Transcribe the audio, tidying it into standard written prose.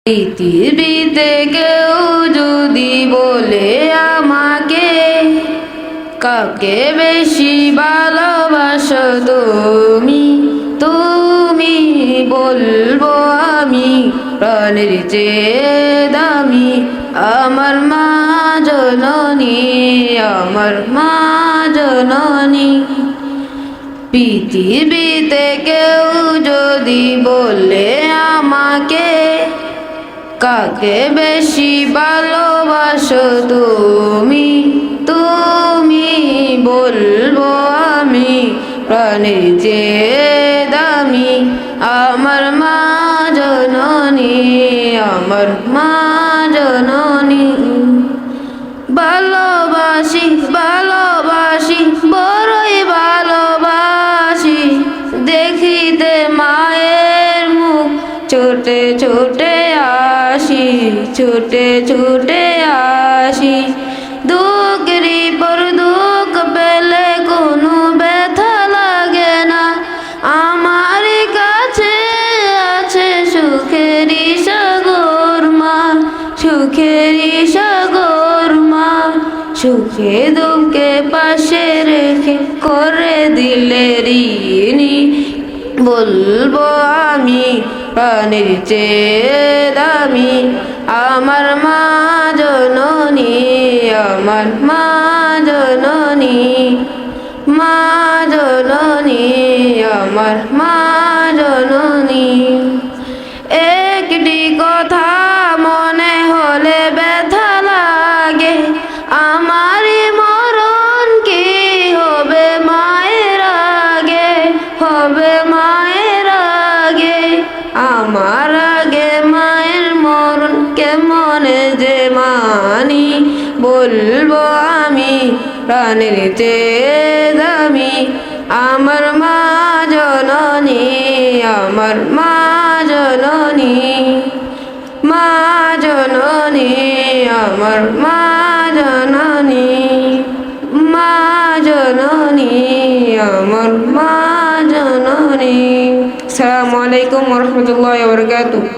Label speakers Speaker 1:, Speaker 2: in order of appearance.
Speaker 1: পৃথিবীতে কেউ যদি বলে আমাকে, কাকে বেশি ভালোবাসো তুমি, তুমি বলবো আমি প্রাণের চেয়ে দামি আমার মা জননী, আমার মা জননী। পৃথিবীতে কেউ যদি বলে আমাকে, কাকে বেশি ভালোবাসো তুমি, তুমি বলবো আমি প্রাণের চেয়ে দামি আমার মা জননী, আমার মা জননী। ভালোবাসি ভালোবাসি বড়ই ভালোবাসি, দেখিতে মায়ের মুখ ছোটে ছোটে আসি, ছোটে ছোটে আসি। দুঃখেরই পর দুঃখ পেলে কোনো ব্যথা লাগে না, আমার কাছে আছে সুখেরই সাগর মা, সুখেরই সাগর মা। সুখে দুঃখে পাশে রেখে করে দিলে ঋণী, বলবো আমি প্রাণের চেয়ে দামি আমার মা জননী, আমার মা জননী, মা জননী, আমার মা জননী। একটি কথা মনে হলে ব্যথা লাগে, আমার মরণ কি হবে মায়ের আগে, হবে মায়ের আগে। আমার আগে মায়ের মরণ কেমনে যে মানি, বলবো আমি প্রাণের চেয়ে দামি আমার মা জননী, আমার মা জননী, মা জননী, আমার মা জননী, মা জননী, আমার মা জননী। আসসালামু আলাইকুম ওয়া রাহমাতুল্লাহি ওয়া বারাকাতুহু।